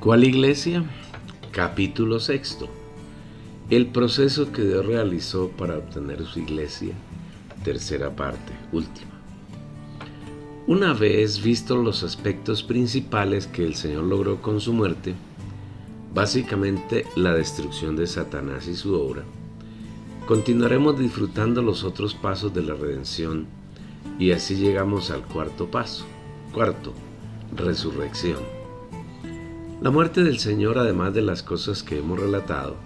¿Cuál iglesia? Capítulo 6. El proceso que Dios realizó para obtener su iglesia. Tercera parte, última. Una vez vistos los aspectos principales que el Señor logró con su muerte, básicamente la destrucción de Satanás y su obra, continuaremos disfrutando los otros pasos de la redención y así llegamos al cuarto paso. Cuarto, resurrección. La muerte del Señor, además de las cosas que hemos relatado,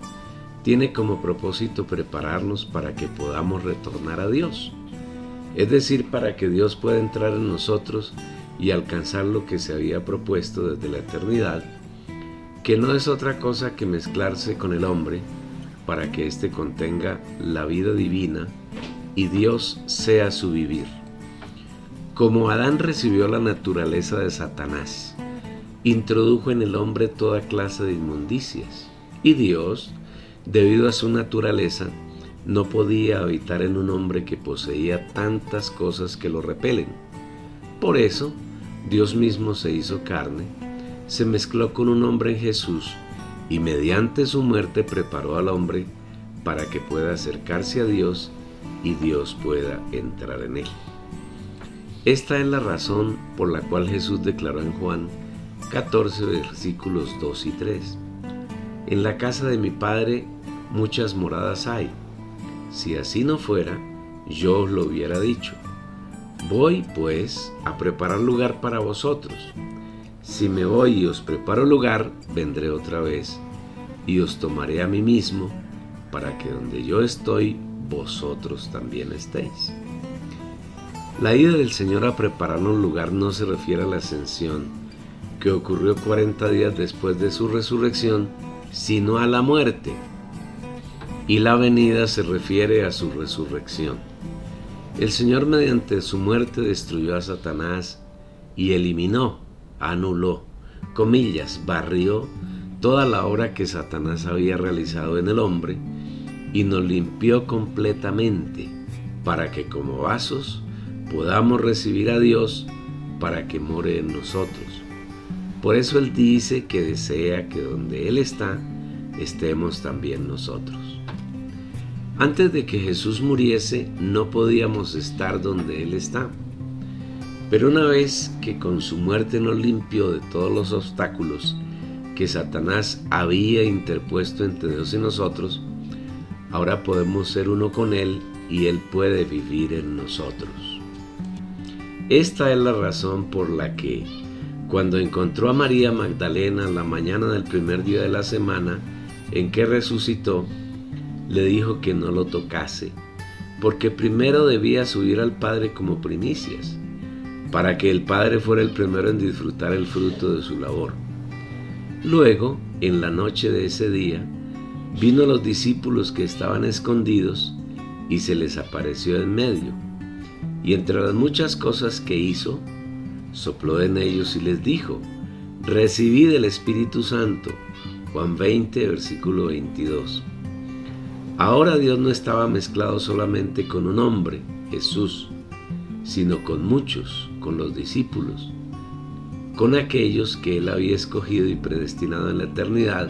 tiene como propósito prepararnos para que podamos retornar a Dios, es decir, para que Dios pueda entrar en nosotros y alcanzar lo que se había propuesto desde la eternidad, que no es otra cosa que mezclarse con el hombre para que éste contenga la vida divina y Dios sea su vivir. Como Adán recibió la naturaleza de Satanás, introdujo en el hombre toda clase de inmundicias, y Dios, debido a su naturaleza, no podía habitar en un hombre que poseía tantas cosas que lo repelen. Por eso, Dios mismo se hizo carne, se mezcló con un hombre en Jesús, y mediante su muerte preparó al hombre para que pueda acercarse a Dios y Dios pueda entrar en él. Esta es la razón por la cual Jesús declaró en Juan 14, versículos 2 y 3. En la casa de mi Padre muchas moradas hay. Si así no fuera, yo os lo hubiera dicho. Voy, pues, a preparar lugar para vosotros. Si me voy y os preparo lugar, vendré otra vez, y os tomaré a mí mismo, para que donde yo estoy, vosotros también estéis. La ida del Señor a prepararnos lugar no se refiere a la ascensión, que ocurrió 40 días después de su resurrección, sino a la muerte. Y la venida se refiere a su resurrección. El Señor mediante su muerte destruyó a Satanás y eliminó, anuló, comillas, barrió toda la obra que Satanás había realizado en el hombre y nos limpió completamente para que como vasos podamos recibir a Dios para que more en nosotros. Por eso Él dice que desea que donde Él está, estemos también nosotros. Antes de que Jesús muriese, no podíamos estar donde Él está. Pero una vez que con su muerte nos limpió de todos los obstáculos que Satanás había interpuesto entre Dios y nosotros, ahora podemos ser uno con Él y Él puede vivir en nosotros. Esta es la razón por la que, cuando encontró a María Magdalena la mañana del primer día de la semana en que resucitó, le dijo que no lo tocase, porque primero debía subir al Padre como primicias, para que el Padre fuera el primero en disfrutar el fruto de su labor. Luego, en la noche de ese día, vino a los discípulos que estaban escondidos y se les apareció en medio, y entre las muchas cosas que hizo, sopló en ellos y les dijo: recibid el Espíritu Santo. Juan 20, versículo 22. Ahora Dios no estaba mezclado solamente con un hombre, Jesús, sino con muchos, con los discípulos, con aquellos que Él había escogido y predestinado en la eternidad,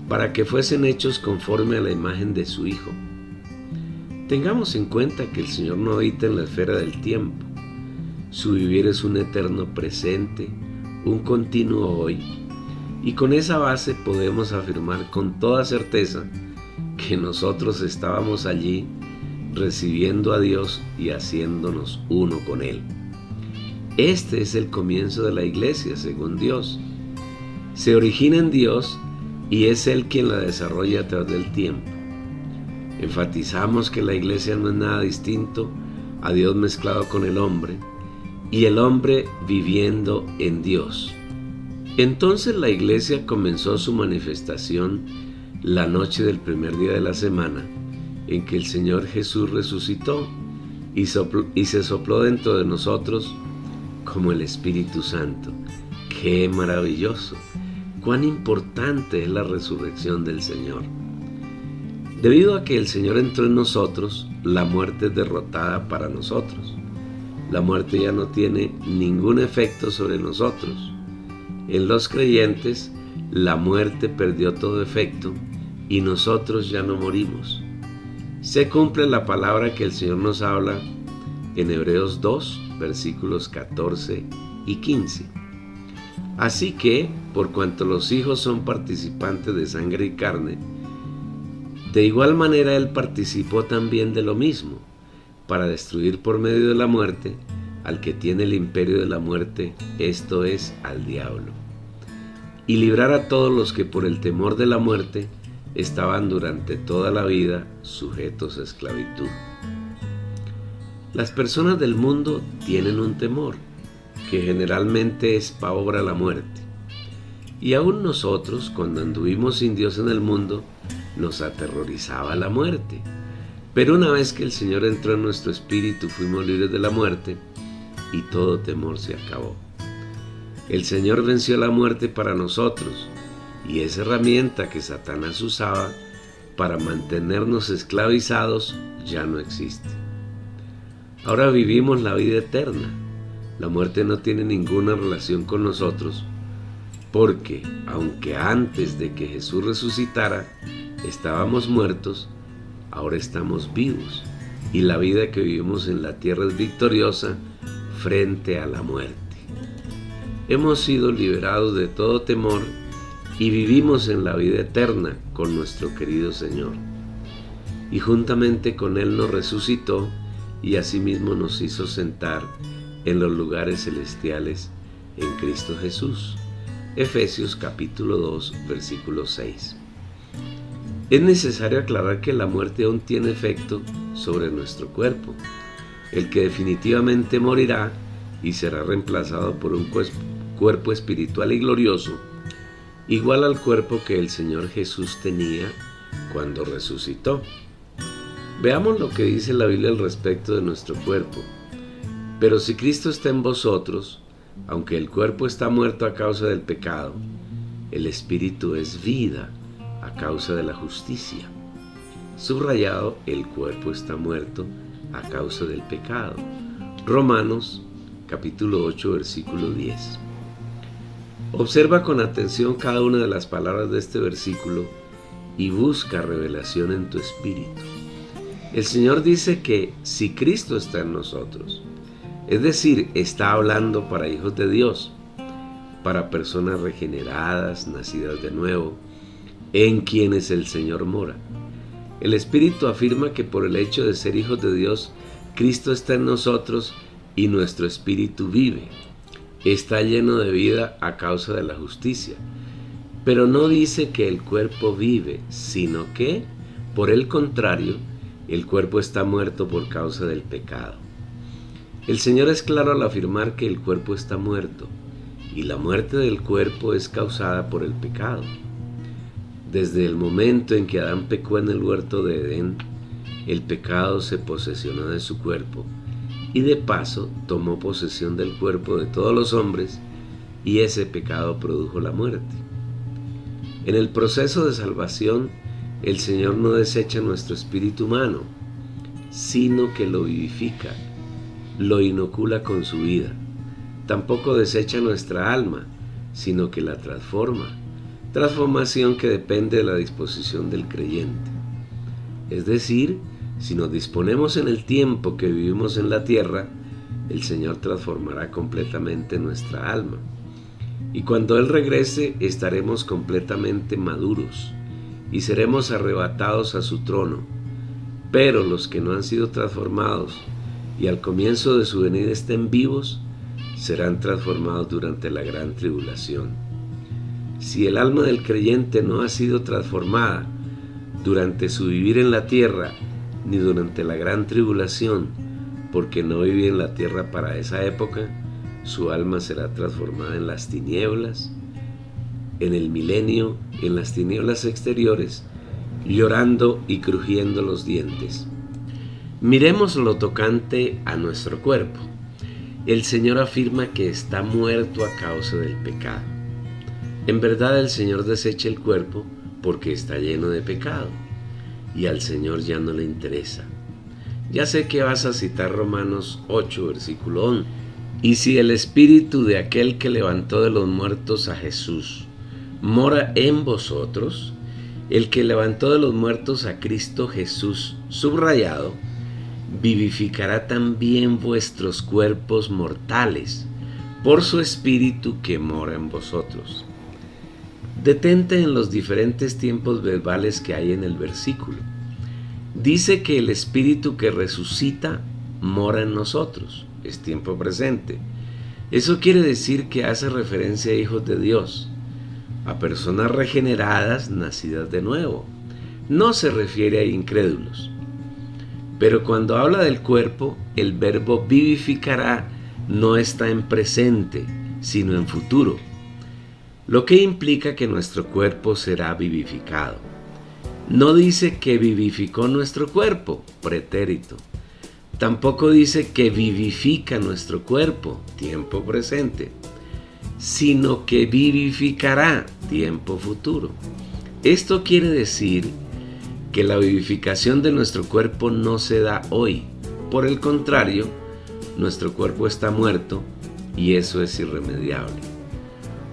para que fuesen hechos conforme a la imagen de su Hijo. Tengamos en cuenta que el Señor no habita en la esfera del tiempo. Su vivir es un eterno presente, un continuo hoy, y con esa base podemos afirmar con toda certeza que nosotros estábamos allí recibiendo a Dios y haciéndonos uno con Él. Este es el comienzo de la iglesia, según Dios. Se origina en Dios y es Él quien la desarrolla a través del tiempo. Enfatizamos que la iglesia no es nada distinto a Dios mezclado con el hombre, y el hombre viviendo en Dios. Entonces la iglesia comenzó su manifestación la noche del primer día de la semana, en que el Señor Jesús resucitó y se sopló dentro de nosotros como el Espíritu Santo. ¡Qué maravilloso! ¡Cuán importante es la resurrección del Señor! Debido a que el Señor entró en nosotros, la muerte es derrotada para nosotros. La muerte ya no tiene ningún efecto sobre nosotros. En los creyentes, la muerte perdió todo efecto y nosotros ya no morimos. Se cumple la palabra que el Señor nos habla en Hebreos 2, versículos 14 y 15. Así que, por cuanto los hijos son participantes de sangre y carne, de igual manera Él participó también de lo mismo, para destruir por medio de la muerte al que tiene el imperio de la muerte, esto es, al diablo, y librar a todos los que por el temor de la muerte estaban durante toda la vida sujetos a esclavitud. Las personas del mundo tienen un temor, que generalmente es pavor a la muerte. Y aún nosotros, cuando anduvimos sin Dios en el mundo, nos aterrorizaba la muerte. Pero una vez que el Señor entró en nuestro espíritu, fuimos libres de la muerte y todo temor se acabó. El Señor venció la muerte para nosotros, y esa herramienta que Satanás usaba para mantenernos esclavizados ya no existe. Ahora vivimos la vida eterna. La muerte no tiene ninguna relación con nosotros, porque aunque antes de que Jesús resucitara estábamos muertos, ahora estamos vivos, y la vida que vivimos en la tierra es victoriosa frente a la muerte. Hemos sido liberados de todo temor y vivimos en la vida eterna con nuestro querido Señor. Y juntamente con Él nos resucitó y asimismo nos hizo sentar en los lugares celestiales en Cristo Jesús. Efesios capítulo 2, versículo 6. Es necesario aclarar que la muerte aún tiene efecto sobre nuestro cuerpo, el que definitivamente morirá y será reemplazado por un cuerpo espiritual y glorioso, igual al cuerpo que el Señor Jesús tenía cuando resucitó. Veamos lo que dice la Biblia al respecto de nuestro cuerpo. Pero si Cristo está en vosotros, aunque el cuerpo está muerto a causa del pecado, el espíritu es vida a causa de la justicia. Subrayado, el cuerpo está muerto a causa del pecado. Romanos capítulo 8, versículo 10. Observa con atención cada una de las palabras de este versículo y busca revelación en tu espíritu. El Señor dice que si Cristo está en nosotros, es decir, está hablando para hijos de Dios, para personas regeneradas, nacidas de nuevo, en quienes el Señor mora. El Espíritu afirma que por el hecho de ser hijos de Dios, Cristo está en nosotros y nuestro espíritu vive. Está lleno de vida a causa de la justicia. Pero no dice que el cuerpo vive, sino que, por el contrario, el cuerpo está muerto por causa del pecado. El Señor es claro al afirmar que el cuerpo está muerto, y la muerte del cuerpo es causada por el pecado. Desde el momento en que Adán pecó en el huerto de Edén, el pecado se posesionó de su cuerpo, y de paso tomó posesión del cuerpo de todos los hombres, y ese pecado produjo la muerte. En el proceso de salvación, el Señor no desecha nuestro espíritu humano, sino que lo vivifica, lo inocula con su vida. Tampoco desecha nuestra alma, sino que la transforma, transformación que depende de la disposición del creyente. Es decir, si nos disponemos en el tiempo que vivimos en la tierra, el Señor transformará completamente nuestra alma. Y cuando Él regrese, estaremos completamente maduros y seremos arrebatados a su trono. Pero los que no han sido transformados y al comienzo de su venida estén vivos, serán transformados durante la gran tribulación. Si el alma del creyente no ha sido transformada durante su vivir en la tierra, ni durante la gran tribulación, porque no vive en la tierra para esa época, su alma será transformada en las tinieblas, en el milenio, en las tinieblas exteriores, llorando y crujiendo los dientes. Miremos lo tocante a nuestro cuerpo. El Señor afirma que está muerto a causa del pecado. En verdad el Señor desecha el cuerpo porque está lleno de pecado y al Señor ya no le interesa. Ya sé que vas a citar Romanos 8, versículo 11. Y si el espíritu de aquel que levantó de los muertos a Jesús mora en vosotros, el que levantó de los muertos a Cristo Jesús, subrayado, vivificará también vuestros cuerpos mortales por su Espíritu que mora en vosotros. Detente en los diferentes tiempos verbales que hay en el versículo. Dice que el Espíritu que resucita mora en nosotros, es tiempo presente. Eso quiere decir que hace referencia a hijos de Dios, a personas regeneradas, nacidas de nuevo. No se refiere a incrédulos. Pero cuando habla del cuerpo, el verbo vivificará no está en presente, sino en futuro, lo que implica que nuestro cuerpo será vivificado. No dice que vivificó nuestro cuerpo, pretérito. Tampoco dice que vivifica nuestro cuerpo, tiempo presente, sino que vivificará, tiempo futuro. Esto quiere decir que la vivificación de nuestro cuerpo no se da hoy. Por el contrario, nuestro cuerpo está muerto y eso es irremediable.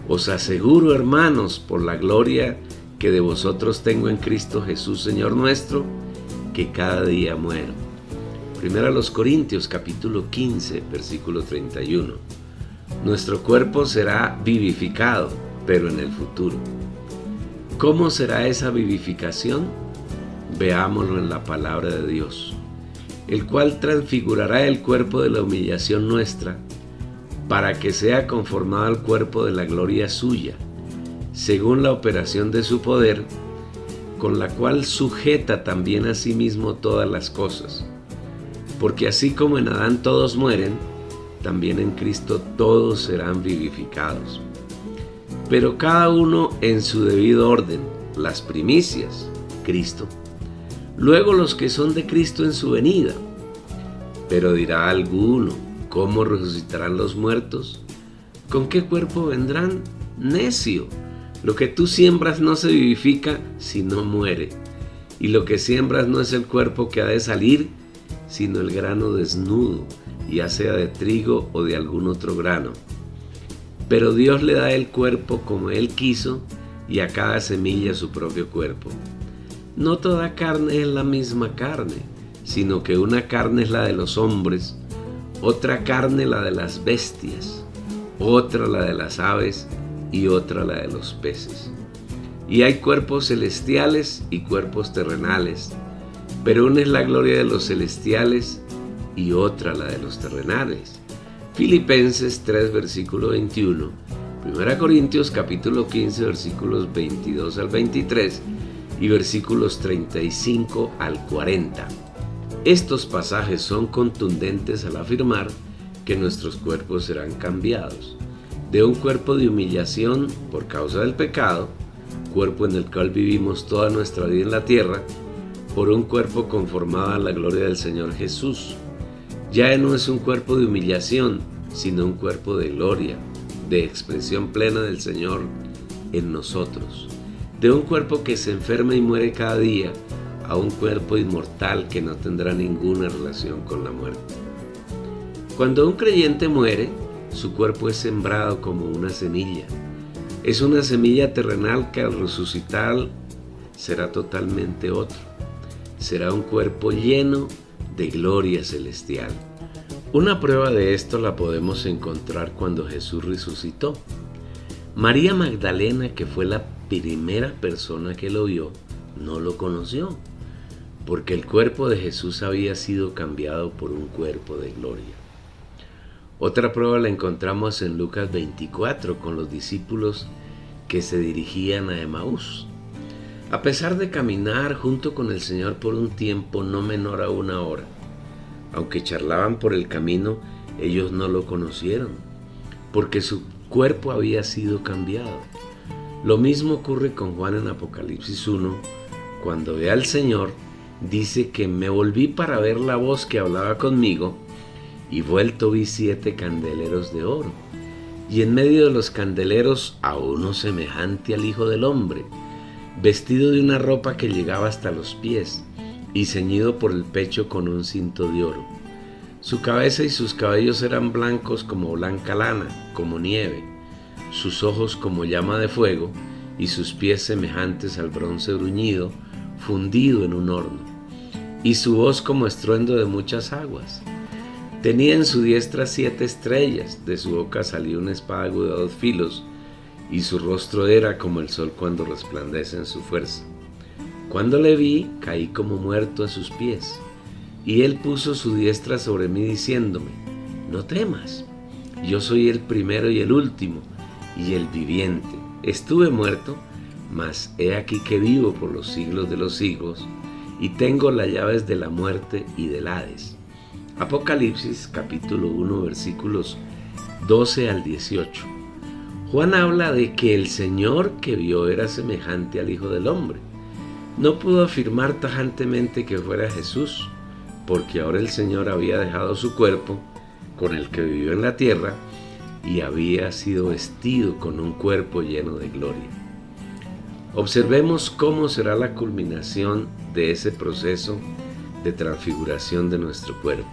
Os aseguro, hermanos, por la gloria que de vosotros tengo en Cristo Jesús, Señor nuestro, que cada día muero. Primera a los Corintios, capítulo 15, versículo 31. Nuestro cuerpo será vivificado, pero en el futuro. ¿Cómo será esa vivificación? Veámoslo en la palabra de Dios, el cual transfigurará el cuerpo de la humillación nuestra, para que sea conformado al cuerpo de la gloria suya, según la operación de su poder, con la cual sujeta también a sí mismo todas las cosas. Porque así como en Adán todos mueren, también en Cristo todos serán vivificados. Pero cada uno en su debido orden, las primicias, Cristo. Luego los que son de Cristo en su venida. Pero dirá alguno, ¿cómo resucitarán los muertos? ¿Con qué cuerpo vendrán? Necio, lo que tú siembras no se vivifica si no muere. Y lo que siembras no es el cuerpo que ha de salir, sino el grano desnudo, ya sea de trigo o de algún otro grano. Pero Dios le da el cuerpo como Él quiso, y a cada semilla su propio cuerpo. No toda carne es la misma carne, sino que una carne es la de los hombres, otra carne la de las bestias, otra la de las aves y otra la de los peces. Y hay cuerpos celestiales y cuerpos terrenales, pero una es la gloria de los celestiales y otra la de los terrenales. Filipenses 3, versículo 21, 1 Corintios capítulo 15, versículos 22 al 23 y versículos 35 al 40. Estos pasajes son contundentes al afirmar que nuestros cuerpos serán cambiados de un cuerpo de humillación por causa del pecado, cuerpo en el cual vivimos toda nuestra vida en la tierra, por un cuerpo conformado a la gloria del Señor Jesús. Ya no es un cuerpo de humillación, sino un cuerpo de gloria, de expresión plena del Señor en nosotros. De un cuerpo que se enferma y muere cada día, a un cuerpo inmortal que no tendrá ninguna relación con la muerte. Cuando un creyente muere, su cuerpo es sembrado como una semilla. Es una semilla terrenal que al resucitar será totalmente otro. Será un cuerpo lleno de gloria celestial. Una prueba de esto la podemos encontrar cuando Jesús resucitó. María Magdalena, que fue la primera persona que lo vio, no lo conoció, porque el cuerpo de Jesús había sido cambiado por un cuerpo de gloria. Otra prueba la encontramos en Lucas 24 con los discípulos que se dirigían a Emaús. A pesar de caminar junto con el Señor por un tiempo no menor a 1 hora, aunque charlaban por el camino, ellos no lo conocieron, porque su cuerpo había sido cambiado. Lo mismo ocurre con Juan en Apocalipsis 1, cuando ve al Señor, dice que me volví para ver la voz que hablaba conmigo, y vuelto vi 7 candeleros de oro, y en medio de los candeleros a uno semejante al Hijo del Hombre, vestido de una ropa que llegaba hasta los pies, y ceñido por el pecho con un cinto de oro. Su cabeza y sus cabellos eran blancos como blanca lana, como nieve, sus ojos como llama de fuego, y sus pies semejantes al bronce bruñido, fundido en un horno, y su voz como estruendo de muchas aguas. Tenía en su diestra 7 estrellas, de su boca salía una espada aguda de 2 filos, y su rostro era como el sol cuando resplandece en su fuerza. Cuando le vi, caí como muerto a sus pies, y él puso su diestra sobre mí diciéndome: no temas, yo soy el primero y el último, y el viviente. Estuve muerto, mas he aquí que vivo por los siglos de los siglos, y tengo las llaves de la muerte y del Hades. Apocalipsis capítulo 1 versículos 12 al 18. Juan habla de que el Señor que vio era semejante al Hijo del Hombre. No pudo afirmar tajantemente que fuera Jesús, porque ahora el Señor había dejado su cuerpo con el que vivió en la tierra y había sido vestido con un cuerpo lleno de gloria. Observemos cómo será la culminación de ese proceso de transfiguración de nuestro cuerpo.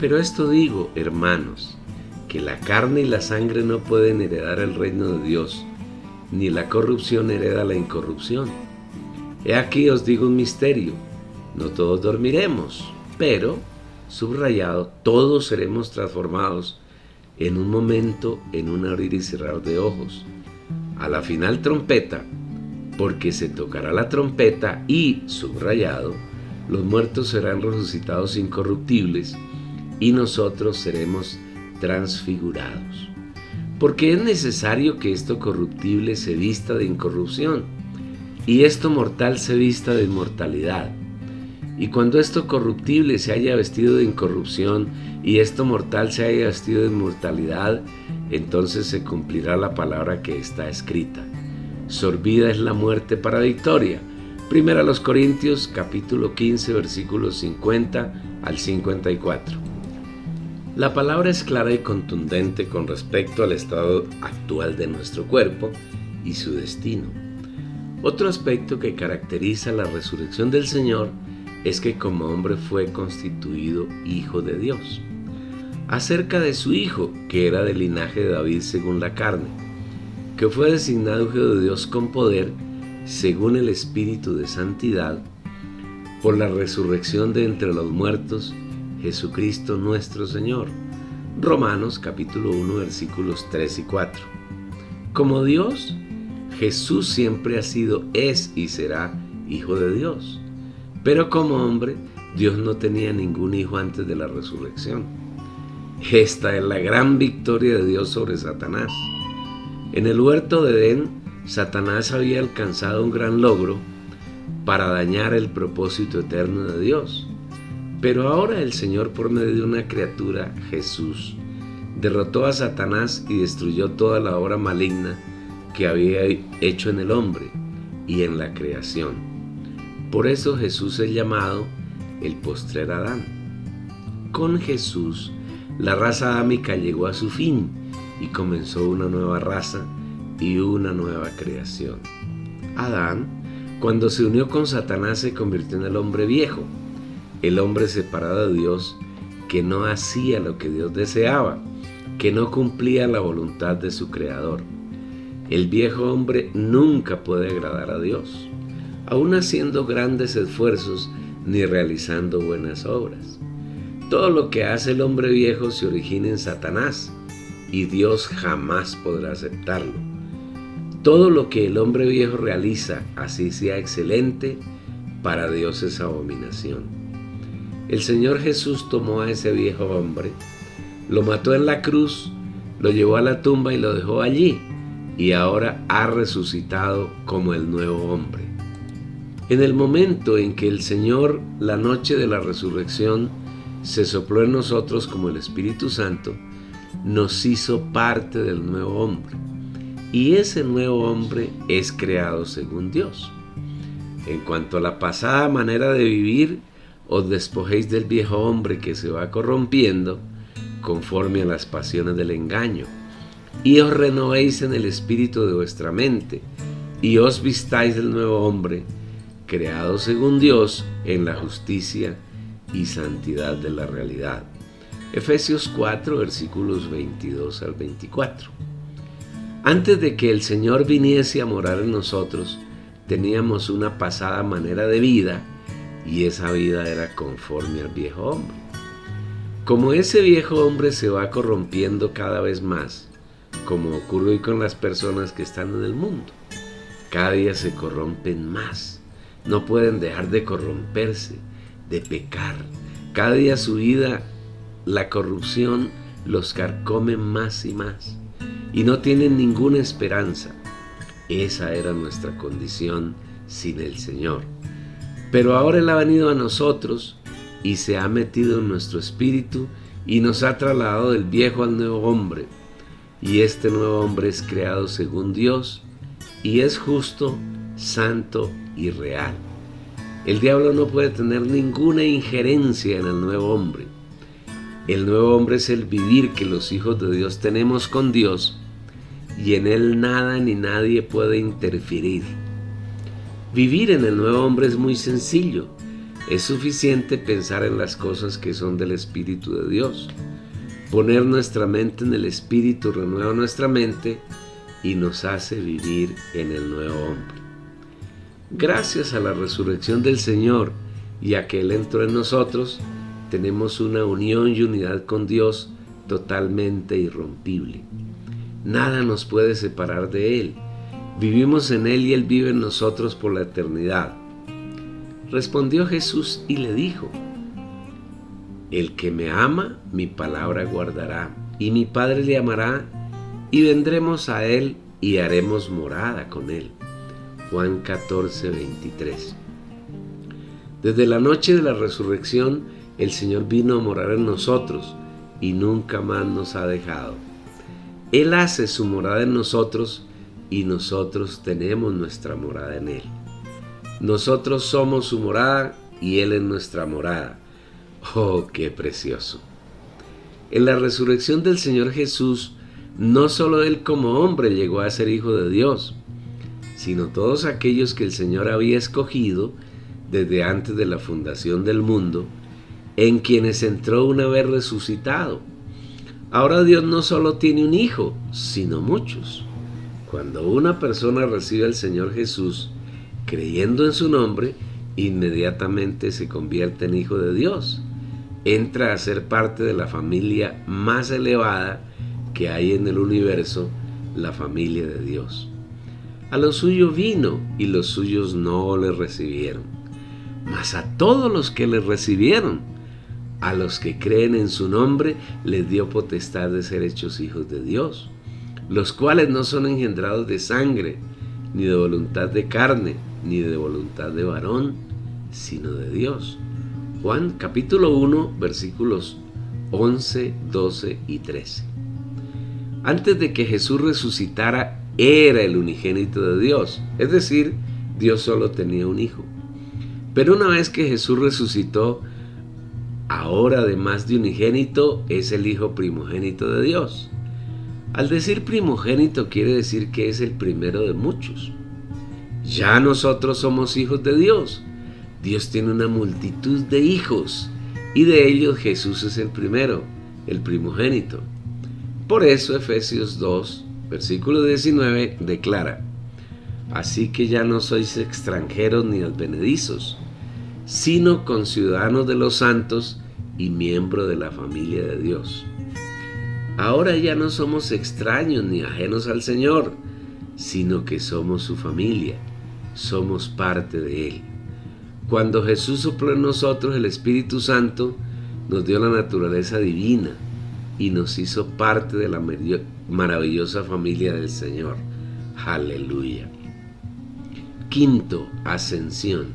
Pero esto digo, hermanos, que la carne y la sangre no pueden heredar el reino de Dios, ni la corrupción hereda la incorrupción. He aquí os digo un misterio: no todos dormiremos, pero, subrayado, todos seremos transformados en un momento, en un abrir y cerrar de ojos, a la final trompeta, porque se tocará la trompeta y, subrayado, los muertos serán resucitados incorruptibles y nosotros seremos transfigurados. Porque es necesario que esto corruptible se vista de incorrupción y esto mortal se vista de inmortalidad. Y cuando esto corruptible se haya vestido de incorrupción y esto mortal se haya vestido de inmortalidad, entonces se cumplirá la palabra que está escrita: sorbida es la muerte para victoria. 1 Corintios capítulo 15 versículos 50 al 54. La palabra es clara y contundente con respecto al estado actual de nuestro cuerpo y su destino. Otro aspecto que caracteriza la resurrección del Señor es que como hombre fue constituido Hijo de Dios. Acerca de su Hijo, que era del linaje de David según la carne, que fue designado Hijo de Dios con poder, según el Espíritu de Santidad, por la resurrección de entre los muertos, Jesucristo nuestro Señor. Romanos capítulo 1 versículos 3 y 4. Como Dios, Jesús siempre ha sido, es y será Hijo de Dios. Pero como hombre, Dios no tenía ningún hijo antes de la resurrección. Esta es la gran victoria de Dios sobre Satanás. En el huerto de Edén, Satanás había alcanzado un gran logro para dañar el propósito eterno de Dios. Pero ahora el Señor, por medio de una criatura, Jesús, derrotó a Satanás y destruyó toda la obra maligna que había hecho en el hombre y en la creación. Por eso Jesús es llamado el postrer Adán. Con Jesús, la raza adámica llegó a su fin y comenzó una nueva raza y una nueva creación. Adán, cuando se unió con Satanás, se convirtió en el hombre viejo, el hombre separado de Dios, que no hacía lo que Dios deseaba, que no cumplía la voluntad de su Creador. El viejo hombre nunca puede agradar a Dios, aun haciendo grandes esfuerzos ni realizando buenas obras. Todo lo que hace el hombre viejo se origina en Satanás, y Dios jamás podrá aceptarlo. Todo lo que el hombre viejo realiza, así sea excelente, para Dios es abominación. El Señor Jesús tomó a ese viejo hombre, lo mató en la cruz, lo llevó a la tumba y lo dejó allí, y ahora ha resucitado como el nuevo hombre. En el momento en que el Señor, la noche de la resurrección, se sopló en nosotros como el Espíritu Santo, nos hizo parte del nuevo hombre. Y ese nuevo hombre es creado según Dios. En cuanto a la pasada manera de vivir, os despojéis del viejo hombre que se va corrompiendo conforme a las pasiones del engaño, y os renovéis en el espíritu de vuestra mente, y os vistáis del nuevo hombre, creado según Dios en la justicia y santidad de la realidad. Efesios 4, versículos 22 al 24. Antes de que el Señor viniese a morar en nosotros, teníamos una pasada manera de vida y esa vida era conforme al viejo hombre. Como ese viejo hombre se va corrompiendo cada vez más, como ocurre hoy con las personas que están en el mundo, cada día se corrompen más, no pueden dejar de corromperse, de pecar. Cada día su vida, la corrupción los carcome más y más y no tienen ninguna esperanza. Esa era nuestra condición sin el Señor. Pero ahora Él ha venido a nosotros y se ha metido en nuestro espíritu y nos ha trasladado del viejo al nuevo hombre. Y este nuevo hombre es creado según Dios y es justo, santo y real. El diablo no puede tener ninguna injerencia en el nuevo hombre. El nuevo hombre es el vivir que los hijos de Dios tenemos con Dios y en él nada ni nadie puede interferir. Vivir en el nuevo hombre es muy sencillo. Es suficiente pensar en las cosas que son del Espíritu de Dios. Poner nuestra mente en el Espíritu renueva nuestra mente y nos hace vivir en el nuevo hombre. Gracias a la resurrección del Señor y a que Él entró en nosotros, tenemos una unión y unidad con Dios totalmente irrompible. Nada nos puede separar de Él. Vivimos en Él y Él vive en nosotros por la eternidad. Respondió Jesús y le dijo: el que me ama, mi palabra guardará, y mi Padre le amará, y vendremos a Él y haremos morada con Él. Juan 14:23. Desde la noche de la resurrección, el Señor vino a morar en nosotros y nunca más nos ha dejado. Él hace su morada en nosotros y nosotros tenemos nuestra morada en Él. Nosotros somos su morada y Él es nuestra morada. ¡Oh, qué precioso! En la resurrección del Señor Jesús, no solo Él como hombre llegó a ser hijo de Dios, sino todos aquellos que el Señor había escogido desde antes de la fundación del mundo, en quienes entró una vez resucitado. Ahora Dios no solo tiene un hijo, sino muchos. Cuando una persona recibe al Señor Jesús, creyendo en su nombre, inmediatamente se convierte en hijo de Dios. Entra a ser parte de la familia más elevada que hay en el universo, la familia de Dios. A lo suyo vino y los suyos no le recibieron. Mas a todos los que le recibieron, a los que creen en su nombre, les dio potestad de ser hechos hijos de Dios, los cuales no son engendrados de sangre, ni de voluntad de carne, ni de voluntad de varón, sino de Dios. Juan capítulo 1, versículos 11, 12 y 13. Antes de que Jesús resucitara, era el unigénito de Dios, es decir, Dios solo tenía un hijo. Pero una vez que Jesús resucitó, ahora además de unigénito, es el hijo primogénito de Dios. Al decir primogénito quiere decir que es el primero de muchos. Ya nosotros somos hijos de Dios. Dios tiene una multitud de hijos y de ellos Jesús es el primero, el primogénito. Por eso Efesios 2, versículo 19 declara: así que ya no sois extranjeros ni advenedizos, sino conciudadanos de los santos y miembros de la familia de Dios. Ahora ya no somos extraños ni ajenos al Señor, sino que somos su familia, somos parte de Él. Cuando Jesús sopló en nosotros el Espíritu Santo, nos dio la naturaleza divina y nos hizo parte de la maravillosa familia del Señor. Aleluya. Quinto, ascensión.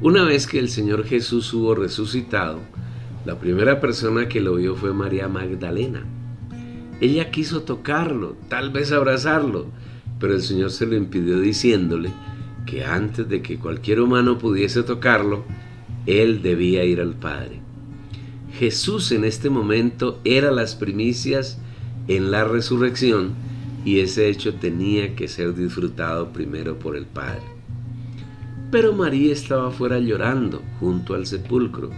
Una vez que el Señor Jesús hubo resucitado, la primera persona que lo vio fue María Magdalena. Ella quiso tocarlo, tal vez abrazarlo, pero el Señor se lo impidió diciéndole que antes de que cualquier humano pudiese tocarlo, Él debía ir al Padre. Jesús en este momento era las primicias en la resurrección y ese hecho tenía que ser disfrutado primero por el Padre. Pero María estaba afuera llorando junto al sepulcro.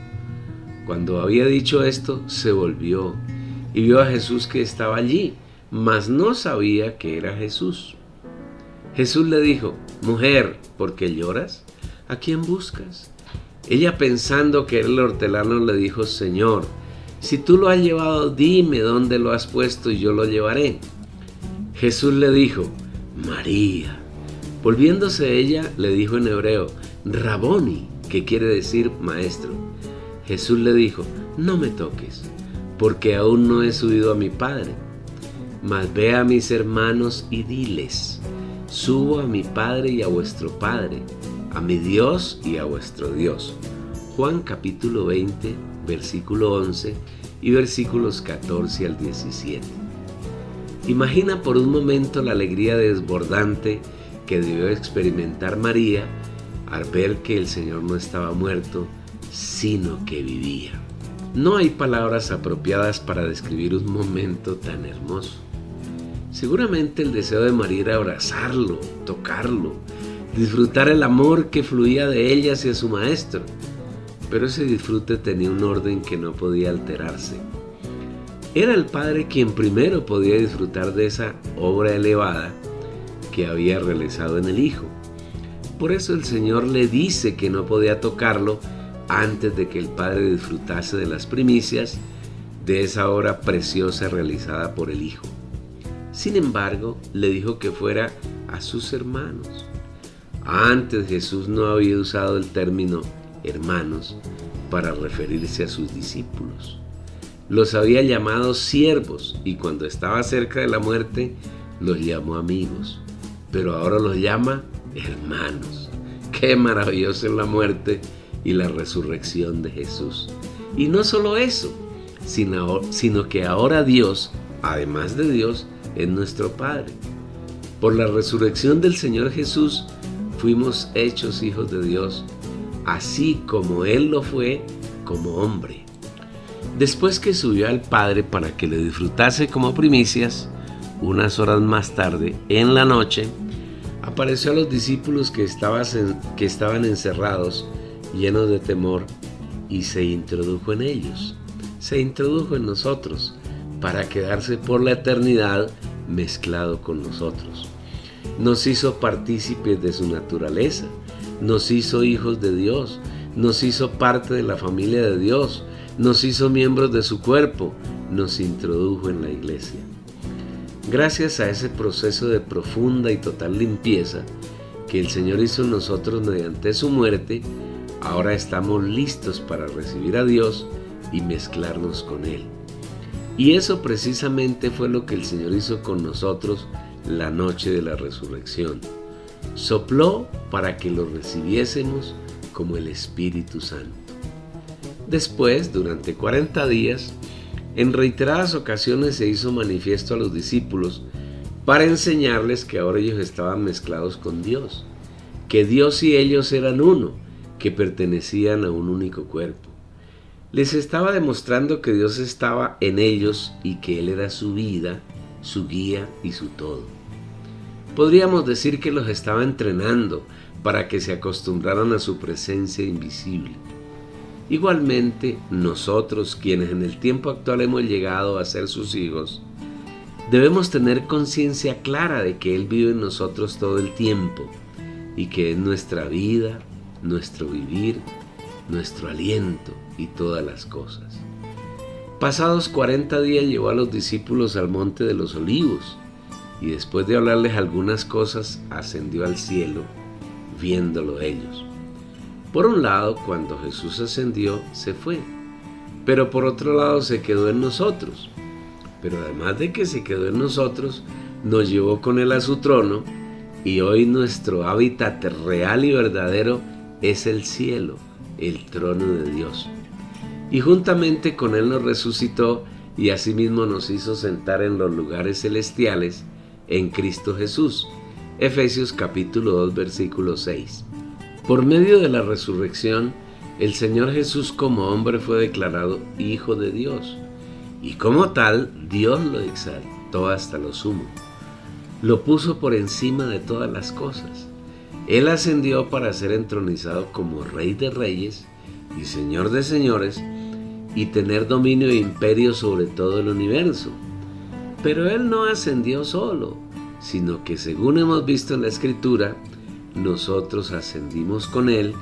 Cuando había dicho esto, se volvió y vio a Jesús que estaba allí, mas no sabía que era Jesús. Jesús le dijo: mujer, ¿por qué lloras? ¿A quién buscas? Ella, pensando que era el hortelano, le dijo: Señor, si tú lo has llevado, dime dónde lo has puesto y yo lo llevaré. Jesús le dijo: María. Volviéndose ella, le dijo en hebreo: Raboni, que quiere decir maestro. Jesús le dijo: no me toques, porque aún no he subido a mi Padre. Mas ve a mis hermanos y diles: subo a mi Padre y a vuestro Padre, a mi Dios y a vuestro Dios. Juan capítulo 20, versículo 11 y versículos 14 al 17. Imagina por un momento la alegría desbordante que debió experimentar María al ver que el Señor no estaba muerto, sino que vivía. No hay palabras apropiadas para describir un momento tan hermoso. Seguramente el deseo de María era abrazarlo, tocarlo, disfrutar el amor que fluía de ella hacia su maestro, pero ese disfrute tenía un orden que no podía alterarse. Era el Padre quien primero podía disfrutar de esa obra elevada que había realizado en el Hijo. Por eso el Señor le dice que no podía tocarlo antes de que el Padre disfrutase de las primicias de esa obra preciosa realizada por el Hijo. Sin embargo, le dijo que fuera a sus hermanos. Antes Jesús no había usado el término hermanos para referirse a sus discípulos. Los había llamado siervos y cuando estaba cerca de la muerte los llamó amigos, pero ahora los llama hermanos. Qué maravillosa es la muerte y la resurrección de Jesús. Y no solo eso, sino que ahora Dios, además de Dios, es nuestro Padre. Por la resurrección del Señor Jesús fuimos hechos hijos de Dios, así como Él lo fue como hombre. Después que subió al Padre para que le disfrutase como primicias, unas horas más tarde, en la noche, apareció a los discípulos que estaban encerrados, llenos de temor, y se introdujo en ellos. Se introdujo en nosotros para quedarse por la eternidad mezclado con nosotros. Nos hizo partícipes de su naturaleza, nos hizo hijos de Dios, nos hizo parte de la familia de Dios, nos hizo miembros de su cuerpo, nos introdujo en la iglesia. Gracias a ese proceso de profunda y total limpieza que el Señor hizo en nosotros mediante su muerte, ahora estamos listos para recibir a Dios y mezclarnos con Él. Y eso precisamente fue lo que el Señor hizo con nosotros la noche de la resurrección. Sopló para que lo recibiésemos como el Espíritu Santo. Después, durante 40 días, en reiteradas ocasiones se hizo manifiesto a los discípulos para enseñarles que ahora ellos estaban mezclados con Dios, que Dios y ellos eran uno, que pertenecían a un único cuerpo. Les estaba demostrando que Dios estaba en ellos y que Él era su vida, su guía y su todo. Podríamos decir que los estaba entrenando para que se acostumbraran a su presencia invisible. Igualmente, nosotros, quienes en el tiempo actual hemos llegado a ser sus hijos, debemos tener conciencia clara de que Él vive en nosotros todo el tiempo y que es nuestra vida, nuestro vivir, nuestro aliento y todas las cosas. Pasados 40 días llevó a los discípulos al monte de los Olivos y después de hablarles algunas cosas ascendió al cielo, viéndolo ellos. Por un lado, cuando Jesús ascendió, se fue, pero por otro lado se quedó en nosotros. Pero además de que se quedó en nosotros, nos llevó con Él a su trono y hoy nuestro hábitat real y verdadero es el cielo, el trono de Dios. Y juntamente con Él nos resucitó y asimismo nos hizo sentar en los lugares celestiales en Cristo Jesús. Efesios capítulo 2, versículo 6. Por medio de la resurrección, el Señor Jesús como hombre fue declarado Hijo de Dios. Y como tal, Dios lo exaltó hasta lo sumo. Lo puso por encima de todas las cosas. Él ascendió para ser entronizado como Rey de Reyes y Señor de Señores y tener dominio e imperio sobre todo el universo. Pero Él no ascendió solo, sino que según hemos visto en la Escritura, nosotros ascendimos con Él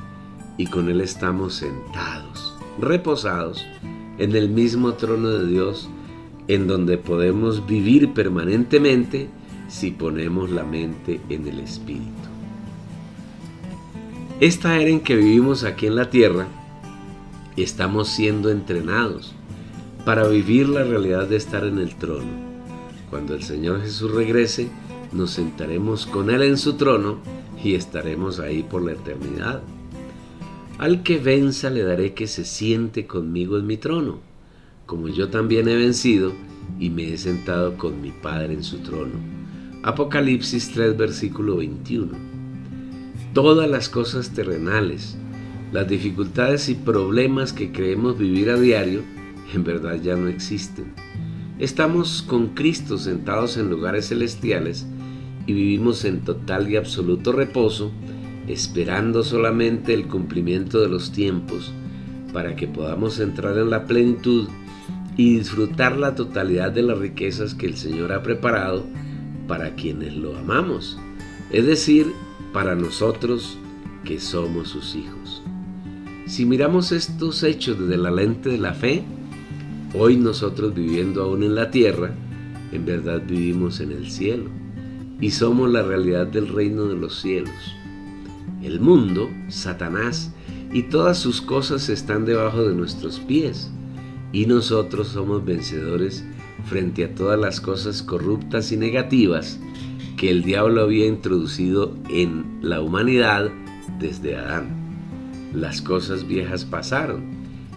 y con Él estamos sentados, reposados en el mismo trono de Dios, en donde podemos vivir permanentemente si ponemos la mente en el Espíritu. Esta era en que vivimos aquí en la tierra, estamos siendo entrenados para vivir la realidad de estar en el trono. Cuando el Señor Jesús regrese, nos sentaremos con Él en su trono y estaremos ahí por la eternidad. Al que venza le daré que se siente conmigo en mi trono, como yo también he vencido y me he sentado con mi Padre en su trono. Apocalipsis 3, versículo 21. Todas las cosas terrenales, las dificultades y problemas que creemos vivir a diario, en verdad ya no existen. Estamos con Cristo sentados en lugares celestiales y vivimos en total y absoluto reposo, esperando solamente el cumplimiento de los tiempos para que podamos entrar en la plenitud y disfrutar la totalidad de las riquezas que el Señor ha preparado para quienes lo amamos, es decir, para nosotros que somos sus hijos. Si miramos estos hechos desde la lente de la fe, hoy nosotros viviendo aún en la tierra, en verdad vivimos en el cielo y somos la realidad del reino de los cielos. El mundo, Satanás y todas sus cosas están debajo de nuestros pies y nosotros somos vencedores frente a todas las cosas corruptas y negativas que el diablo había introducido en la humanidad desde Adán. Las cosas viejas pasaron,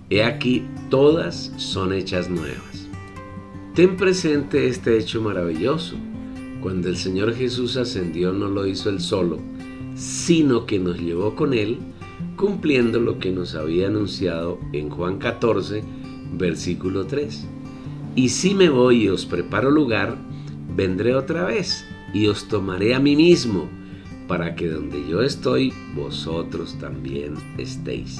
he aquí todas son hechas nuevas. Ten presente este hecho maravilloso. Cuando el Señor Jesús ascendió no lo hizo Él solo, sino que nos llevó con Él, cumpliendo lo que nos había anunciado en Juan 14, versículo 3. Y si me voy y os preparo lugar, vendré otra vez y os tomaré a mí mismo, para que donde yo estoy, vosotros también estéis.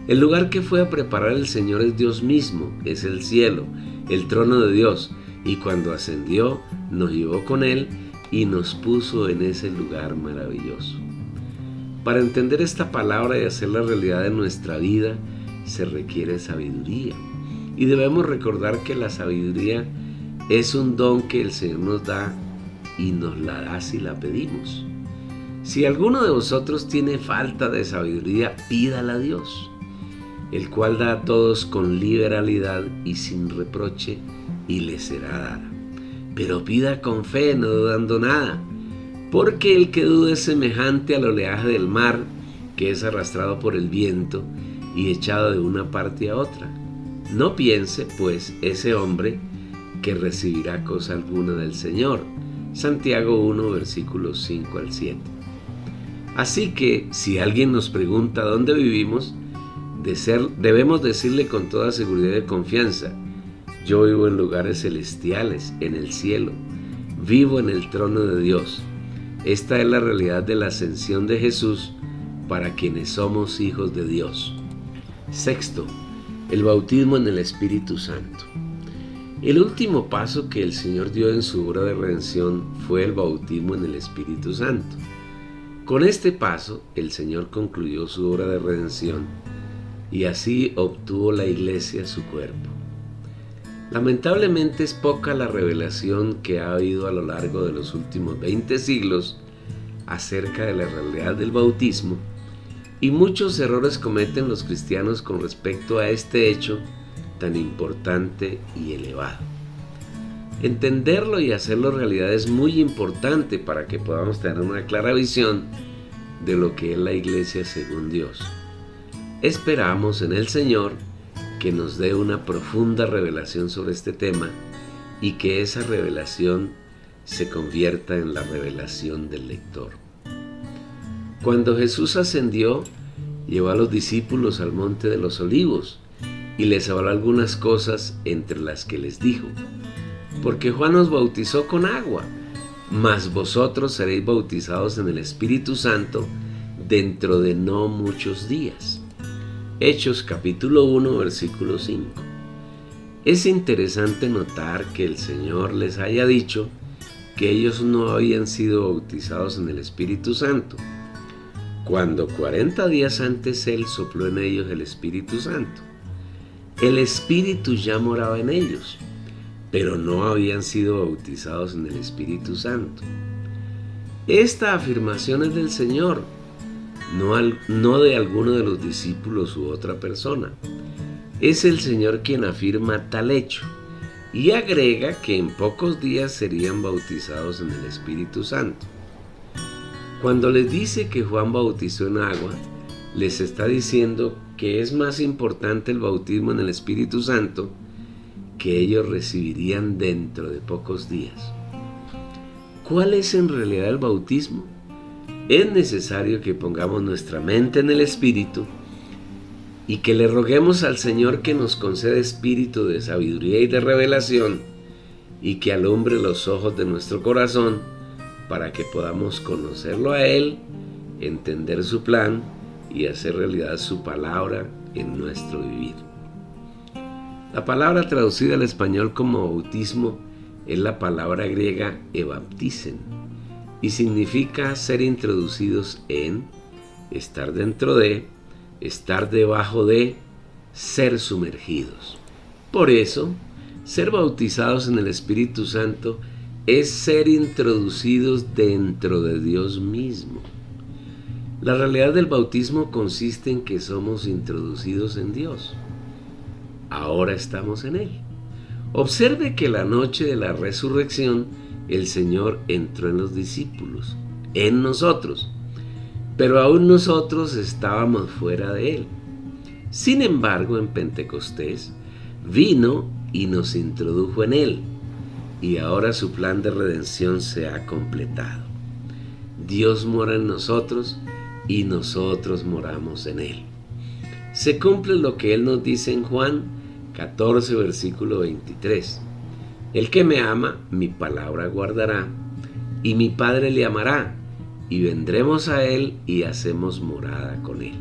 El lugar que fue a preparar el Señor es Dios mismo, es el cielo, el trono de Dios, y cuando ascendió, nos llevó con Él y nos puso en ese lugar maravilloso. Para entender esta palabra y hacerla realidad en nuestra vida, se requiere sabiduría. Y debemos recordar que la sabiduría es un don que el Señor nos da y nos la da si la pedimos. Si alguno de vosotros tiene falta de sabiduría, pídala a Dios, el cual da a todos con liberalidad y sin reproche, y le será dada. Pero pida con fe, no dudando nada, porque el que duda es semejante al oleaje del mar, que es arrastrado por el viento y echado de una parte a otra. No piense, pues, ese hombre que recibirá cosa alguna del Señor. Santiago 1, versículos 5 al 7. Así que, si alguien nos pregunta dónde vivimos, debemos decirle con toda seguridad y confianza: yo vivo en lugares celestiales, en el cielo, vivo en el trono de Dios. Esta es la realidad de la ascensión de Jesús para quienes somos hijos de Dios. Sexto, el bautismo en el Espíritu Santo. El último paso que el Señor dio en su obra de redención fue el bautismo en el Espíritu Santo. Con este paso, el Señor concluyó su obra de redención y así obtuvo la iglesia su cuerpo. Lamentablemente es poca la revelación que ha habido a lo largo de los últimos 20 siglos acerca de la realidad del bautismo, y muchos errores cometen los cristianos con respecto a este hecho tan importante y elevado. Entenderlo y hacerlo realidad es muy importante para que podamos tener una clara visión de lo que es la iglesia según Dios. Esperamos en el Señor que nos dé una profunda revelación sobre este tema y que esa revelación se convierta en la revelación del lector. Cuando Jesús ascendió, llevó a los discípulos al monte de los olivos y les habló algunas cosas, entre las que les dijo: porque Juan os bautizó con agua, mas vosotros seréis bautizados en el Espíritu Santo dentro de no muchos días. Hechos capítulo 1, versículo 5. Es interesante notar que el Señor les haya dicho que ellos no habían sido bautizados en el Espíritu Santo, cuando 40 días antes Él sopló en ellos el Espíritu Santo. El Espíritu ya moraba en ellos, pero no habían sido bautizados en el Espíritu Santo. Esta afirmación es del Señor, no de alguno de los discípulos u otra persona. Es el Señor quien afirma tal hecho y agrega que en pocos días serían bautizados en el Espíritu Santo. Cuando les dice que Juan bautizó en agua, les está diciendo que es más importante el bautismo en el Espíritu Santo que ellos recibirían dentro de pocos días. ¿Cuál es en realidad el bautismo? Es necesario que pongamos nuestra mente en el Espíritu y que le roguemos al Señor que nos conceda espíritu de sabiduría y de revelación y que alumbre los ojos de nuestro corazón para que podamos conocerlo a Él, entender su plan y hacer realidad su palabra en nuestro vivir. La palabra traducida al español como bautismo es la palabra griega ebaptisen y significa ser introducidos en, estar dentro de, estar debajo de, ser sumergidos. Por eso, ser bautizados en el Espíritu Santo es ser introducidos dentro de Dios mismo. La realidad del bautismo consiste en que somos introducidos en Dios. Ahora estamos en Él. Observe que la noche de la resurrección el Señor entró en los discípulos, en nosotros, pero aún nosotros estábamos fuera de Él. Sin embargo, en Pentecostés vino y nos introdujo en Él, y ahora su plan de redención se ha completado. Dios mora en nosotros y nosotros moramos en Él. Se cumple lo que Él nos dice en Juan 14, versículo 23. El que me ama, mi palabra guardará, y mi Padre le amará, y vendremos a Él y hacemos morada con Él.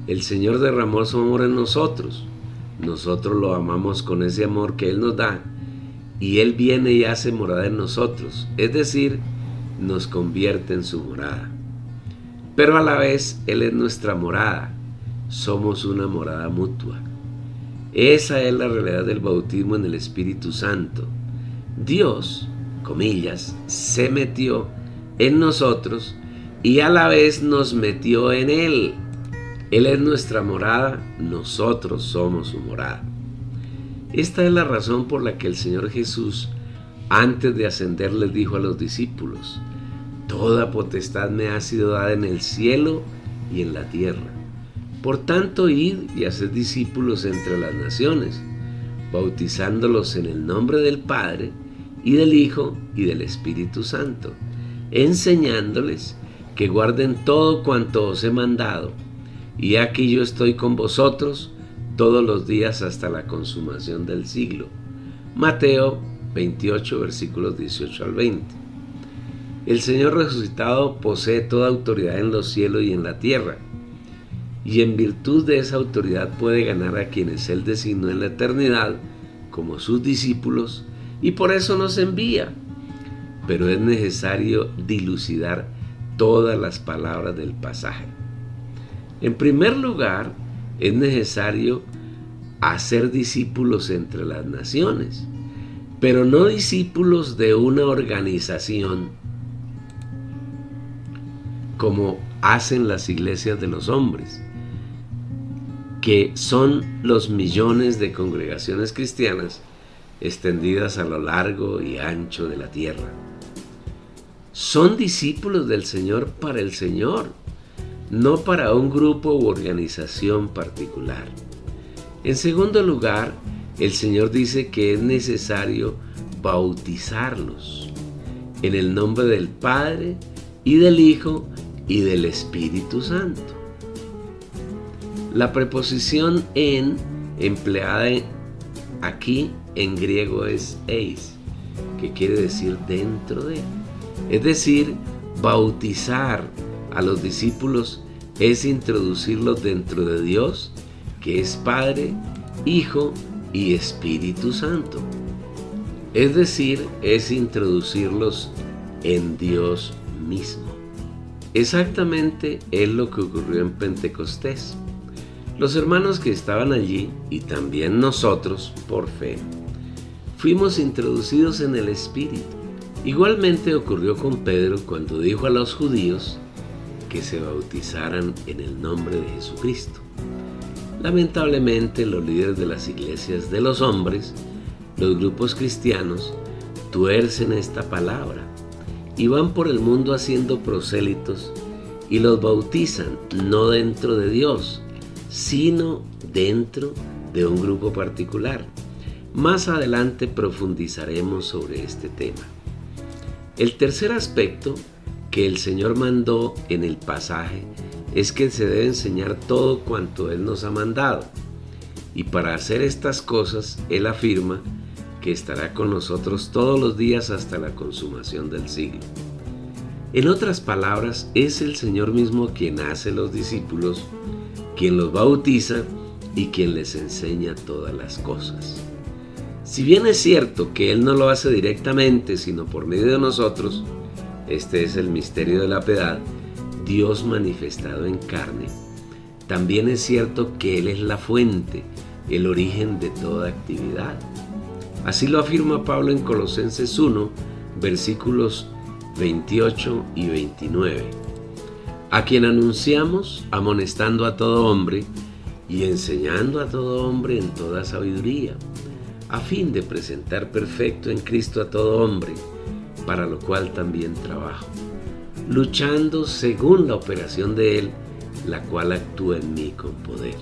El Señor derramó su amor en nosotros. Nosotros lo amamos con ese amor que Él nos da, y Él viene y hace morada en nosotros, es decir, nos convierte en su morada. Pero a la vez Él es nuestra morada, somos una morada mutua. Esa es la realidad del bautismo en el Espíritu Santo. Dios, comillas, se metió en nosotros y a la vez nos metió en Él. Él es nuestra morada, nosotros somos su morada. Esta es la razón por la que el Señor Jesús, antes de ascender, les dijo a los discípulos: toda potestad me ha sido dada en el cielo y en la tierra. Por tanto, id y haced discípulos entre las naciones, bautizándolos en el nombre del Padre, y del Hijo, y del Espíritu Santo, enseñándoles que guarden todo cuanto os he mandado. Y aquí yo estoy con vosotros todos los días hasta la consumación del siglo. Mateo 28, versículos 18 al 20. El Señor resucitado posee toda autoridad en los cielos y en la tierra, y en virtud de esa autoridad puede ganar a quienes Él designó en la eternidad como sus discípulos, y por eso nos envía. Pero es necesario dilucidar todas las palabras del pasaje. En primer lugar, es necesario hacer discípulos entre las naciones, pero no discípulos de una organización como hacen las iglesias de los hombres, que son los millones de congregaciones cristianas extendidas a lo largo y ancho de la tierra. Son discípulos del Señor para el Señor, no para un grupo u organización particular. En segundo lugar, el Señor dice que es necesario bautizarlos en el nombre del Padre y del Hijo y del Espíritu Santo. La preposición en, empleada aquí en griego, es eis, que quiere decir dentro de. Es decir, bautizar a los discípulos es introducirlos dentro de Dios, que es Padre, Hijo y Espíritu Santo. Es decir, es introducirlos en Dios mismo. Exactamente es lo que ocurrió en Pentecostés. Los hermanos que estaban allí, y también nosotros, por fe, fuimos introducidos en el Espíritu. Igualmente ocurrió con Pedro cuando dijo a los judíos que se bautizaran en el nombre de Jesucristo. Lamentablemente, los líderes de las iglesias de los hombres, los grupos cristianos, tuercen esta palabra y van por el mundo haciendo prosélitos y los bautizan no dentro de Dios, sino dentro de un grupo particular. Más adelante profundizaremos sobre este tema. El tercer aspecto que el Señor mandó en el pasaje es que se debe enseñar todo cuanto Él nos ha mandado. Y para hacer estas cosas, Él afirma que estará con nosotros todos los días hasta la consumación del siglo. En otras palabras, es el Señor mismo quien hace los discípulos, quien los bautiza y quien les enseña todas las cosas. Si bien es cierto que Él no lo hace directamente, sino por medio de nosotros, este es el misterio de la piedad, Dios manifestado en carne, también es cierto que Él es la fuente, el origen de toda actividad. Así lo afirma Pablo en Colosenses 1, versículos 28 y 29. A quien anunciamos, amonestando a todo hombre y enseñando a todo hombre en toda sabiduría, a fin de presentar perfecto en Cristo a todo hombre, para lo cual también trabajo, luchando según la operación de Él, la cual actúa en mí con poder.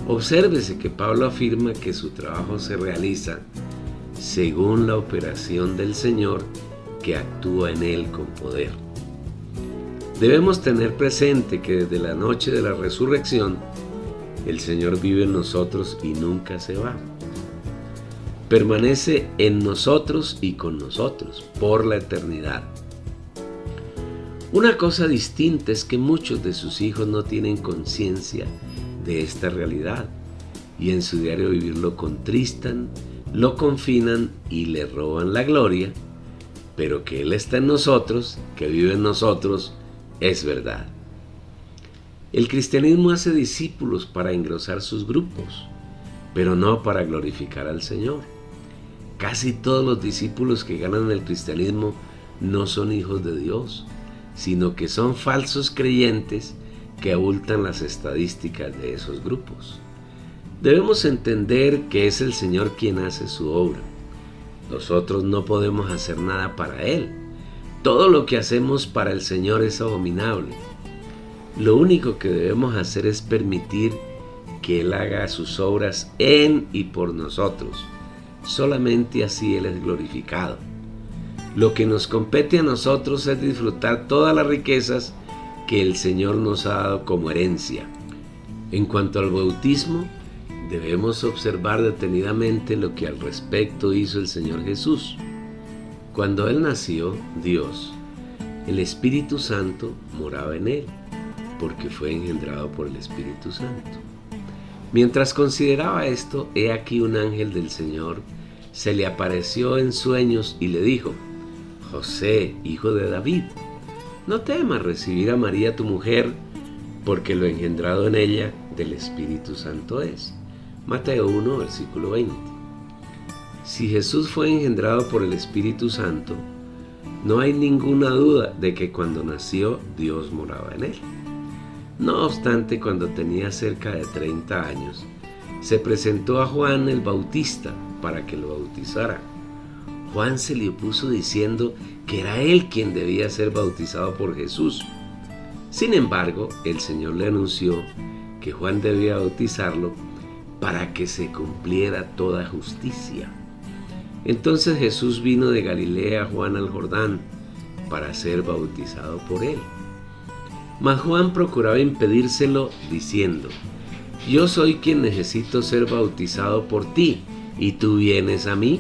Obsérvese que Pablo afirma que su trabajo se realiza según la operación del Señor que actúa en Él con poder. Debemos tener presente que desde la noche de la resurrección, el Señor vive en nosotros y nunca se va. Permanece en nosotros y con nosotros por la eternidad. Una cosa distinta es que muchos de sus hijos no tienen conciencia de esta realidad y en su diario vivir lo contristan, lo confinan y le roban la gloria, pero que Él está en nosotros, que vive en nosotros, es verdad. El cristianismo hace discípulos para engrosar sus grupos, pero no para glorificar al Señor. Casi todos los discípulos que ganan el cristianismo no son hijos de Dios, sino que son falsos creyentes que abultan las estadísticas de esos grupos. Debemos entender que es el Señor quien hace su obra. Nosotros no podemos hacer nada para Él. Todo lo que hacemos para el Señor es abominable. Lo único que debemos hacer es permitir que Él haga sus obras en y por nosotros. Solamente así Él es glorificado. Lo que nos compete a nosotros es disfrutar todas las riquezas que el Señor nos ha dado como herencia. En cuanto al bautismo, debemos observar detenidamente lo que al respecto hizo el Señor Jesús. Cuando Él nació, Dios, el Espíritu Santo, moraba en Él, porque fue engendrado por el Espíritu Santo. Mientras consideraba esto, he aquí un ángel del Señor se le apareció en sueños y le dijo: José, hijo de David, no temas recibir a María tu mujer, porque lo engendrado en ella del Espíritu Santo es. Mateo 1, versículo 20. Si Jesús fue engendrado por el Espíritu Santo, no hay ninguna duda de que cuando nació Dios moraba en él. No obstante, cuando tenía cerca de 30 años, se presentó a Juan el Bautista para que lo bautizara. Juan se le opuso diciendo que era él quien debía ser bautizado por Jesús. Sin embargo, el Señor le anunció que Juan debía bautizarlo para que se cumpliera toda justicia. Entonces Jesús vino de Galilea a Juan al Jordán para ser bautizado por él. Mas Juan procuraba impedírselo diciendo: Yo soy quien necesito ser bautizado por ti, ¿y tú vienes a mí?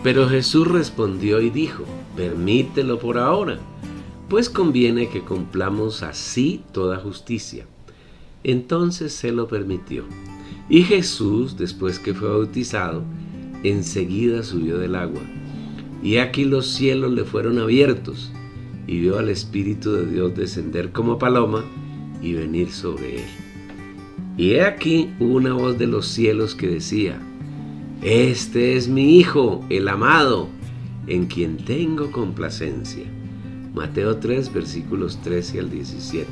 Pero Jesús respondió y dijo: Permítelo por ahora, pues conviene que cumplamos así toda justicia. Entonces se lo permitió. Y Jesús, después que fue bautizado, enseguida subió del agua. Y aquí los cielos le fueron abiertos, y vio al Espíritu de Dios descender como paloma y venir sobre él. Y he aquí una voz de los cielos que decía: Este es mi Hijo, el amado, en quien tengo complacencia. Mateo 3, versículos 13 al 17.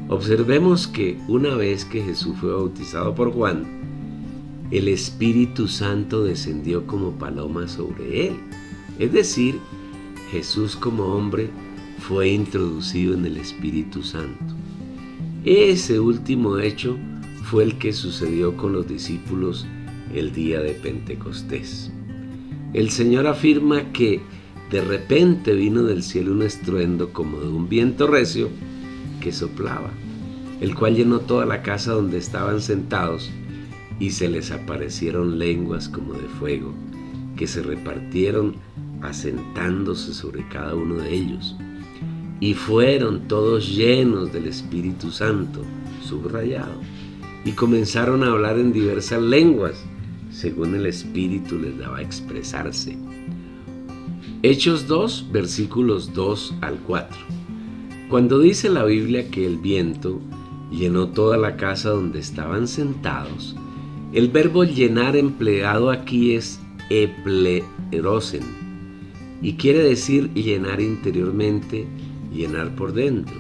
Observemos que una vez que Jesús fue bautizado por Juan, el Espíritu Santo descendió como paloma sobre él. Es decir, Jesús como hombre fue introducido en el Espíritu Santo. Ese último hecho fue el que sucedió con los discípulos el día de Pentecostés. El Señor afirma que de repente vino del cielo un estruendo como de un viento recio que soplaba, el cual llenó toda la casa donde estaban sentados, y se les aparecieron lenguas como de fuego, que se repartieron asentándose sobre cada uno de ellos, y fueron todos llenos del Espíritu Santo, subrayado, y comenzaron a hablar en diversas lenguas, según el Espíritu les daba a expresarse. Hechos 2, versículos 2 al 4. Cuando dice la Biblia que el viento llenó toda la casa donde estaban sentados, el verbo llenar empleado aquí es eplerosen, y quiere decir llenar interiormente, llenar por dentro.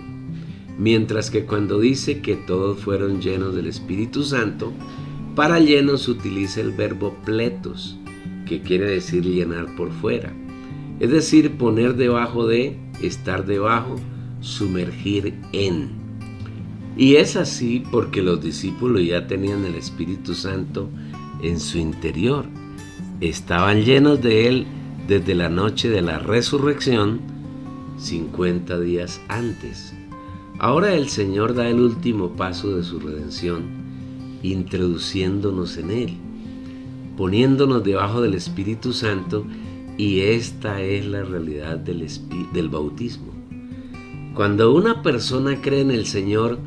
Mientras que cuando dice que todos fueron llenos del Espíritu Santo, para llenos utiliza el verbo pletos, que quiere decir llenar por fuera. Es decir, poner debajo de, estar debajo, sumergir en. Y es así porque los discípulos ya tenían el Espíritu Santo en su interior. Estaban llenos de él desde la noche de la resurrección, 50 días antes. Ahora el Señor da el último paso de su redención, introduciéndonos en él, poniéndonos debajo del Espíritu Santo. Y esta es la realidad del bautismo. Cuando una persona cree en el Señor,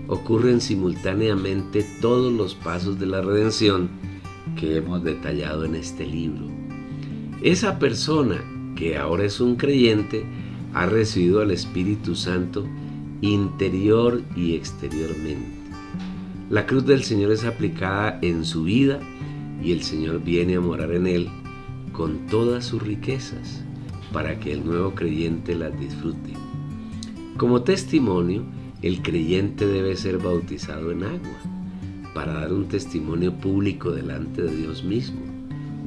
ocurren simultáneamente todos los pasos de la redención que hemos detallado en este libro. Esa persona, que ahora es un creyente, ha recibido al Espíritu Santo interior y exteriormente. La cruz del Señor es aplicada en su vida y el Señor viene a morar en él con todas sus riquezas, para que el nuevo creyente las disfrute. Como testimonio, el creyente debe ser bautizado en agua, para dar un testimonio público delante de Dios mismo,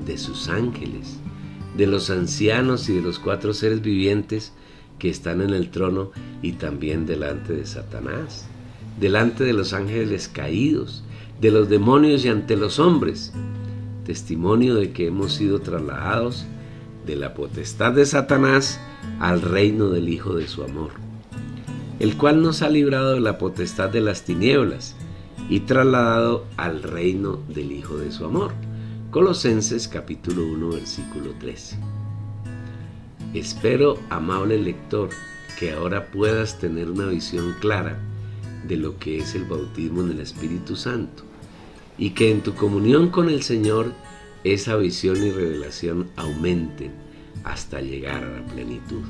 de sus ángeles, de los ancianos y de los 4 seres vivientes que están en el trono, y también delante de Satanás, delante de los ángeles caídos, de los demonios y ante los hombres. Testimonio de que hemos sido trasladados de la potestad de Satanás al reino del Hijo de su amor, el cual nos ha librado de la potestad de las tinieblas y trasladado al reino del Hijo de su amor. Colosenses capítulo 1, versículo 13. Espero, amable lector, que ahora puedas tener una visión clara de lo que es el bautismo en el Espíritu Santo, y que en tu comunión con el Señor esa visión y revelación aumenten hasta llegar a la plenitud.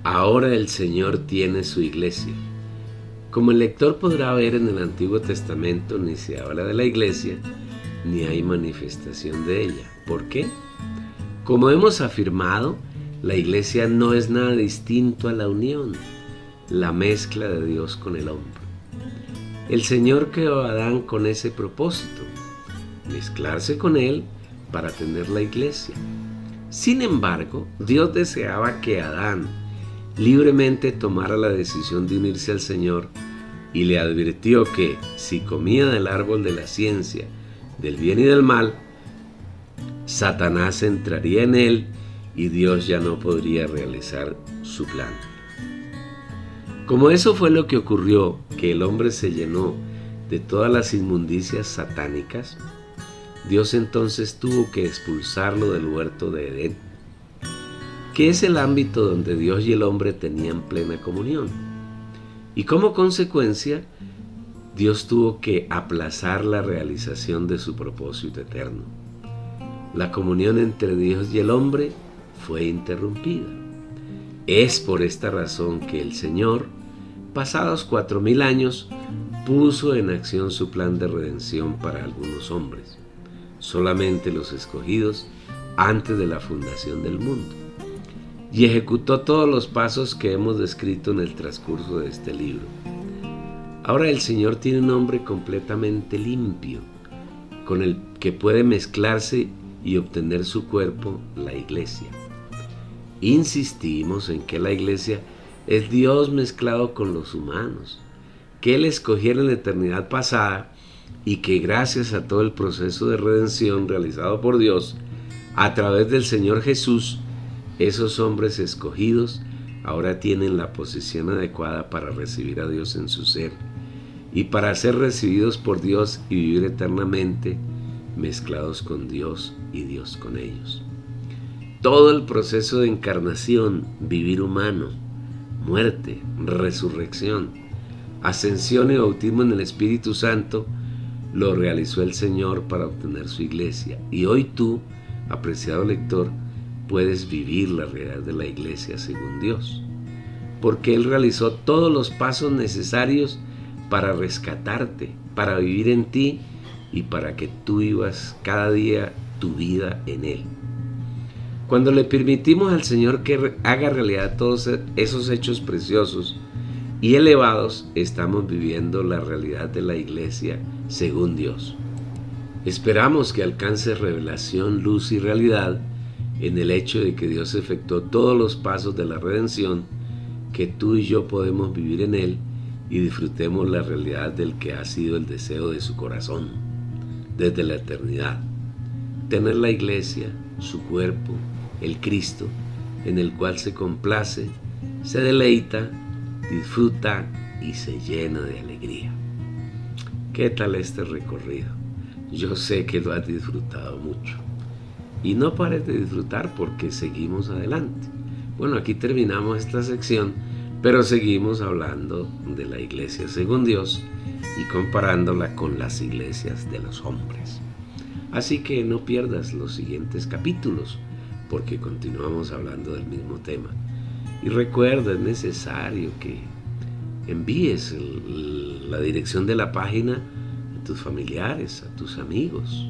Ahora el Señor tiene su iglesia. Como el lector podrá ver, en el Antiguo Testamento ni se habla de la iglesia, ni hay manifestación de ella. ¿Por qué? Como hemos afirmado, la iglesia no es nada distinto a la unión, la mezcla de Dios con el hombre. El Señor creó a Adán con ese propósito, mezclarse con él para tener la iglesia. Sin embargo, Dios deseaba que Adán libremente tomara la decisión de unirse al Señor, y le advirtió que si comía del árbol de la ciencia del bien y del mal, Satanás entraría en él y Dios ya no podría realizar su plan. Como eso fue lo que ocurrió, que el hombre se llenó de todas las inmundicias satánicas, Dios entonces tuvo que expulsarlo del huerto de Edén, que es el ámbito donde Dios y el hombre tenían plena comunión. Y como consecuencia, Dios tuvo que aplazar la realización de su propósito eterno. La comunión entre Dios y el hombre fue interrumpida. Es por esta razón que el Señor, pasados 4000 años, puso en acción su plan de redención para algunos hombres, solamente los escogidos antes de la fundación del mundo, y ejecutó todos los pasos que hemos descrito en el transcurso de este libro. Ahora el Señor tiene un hombre completamente limpio, con el que puede mezclarse y obtener su cuerpo, la iglesia. Insistimos en que la iglesia es Dios mezclado con los humanos, que Él escogió en la eternidad pasada y que gracias a todo el proceso de redención realizado por Dios a través del Señor Jesús, esos hombres escogidos ahora tienen la posición adecuada para recibir a Dios en su ser y para ser recibidos por Dios y vivir eternamente mezclados con Dios y Dios con ellos. Todo el proceso de encarnación, vivir humano, muerte, resurrección, ascensión y bautismo en el Espíritu Santo lo realizó el Señor para obtener su iglesia. Y hoy tú, apreciado lector, puedes vivir la realidad de la iglesia según Dios, porque Él realizó todos los pasos necesarios para rescatarte, para vivir en ti y para que tú vivas cada día tu vida en Él. Cuando le permitimos al Señor que haga realidad todos esos hechos preciosos y elevados, estamos viviendo la realidad de la iglesia según Dios. Esperamos que alcance revelación, luz y realidad en el hecho de que Dios efectuó todos los pasos de la redención, que tú y yo podemos vivir en Él y disfrutemos la realidad del que ha sido el deseo de su corazón desde la eternidad. Tener la iglesia, su cuerpo, el Cristo, en el cual se complace, se deleita, disfruta y se llena de alegría. ¿Qué tal este recorrido? Yo sé que lo has disfrutado mucho. Y no pares de disfrutar porque seguimos adelante. Bueno, aquí terminamos esta sección, pero seguimos hablando de la iglesia según Dios y comparándola con las iglesias de los hombres. Así que no pierdas los siguientes capítulos, porque continuamos hablando del mismo tema. Y recuerda, es necesario que envíes la dirección de la página a tus familiares, a tus amigos,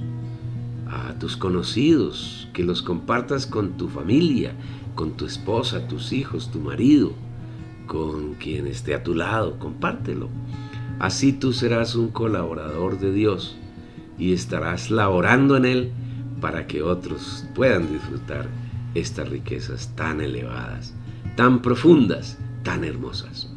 a tus conocidos, que los compartas con tu familia, con tu esposa, tus hijos, tu marido, con quien esté a tu lado, compártelo. Así tú serás un colaborador de Dios y estarás laborando en Él para que otros puedan disfrutar estas riquezas tan elevadas, tan profundas, tan hermosas.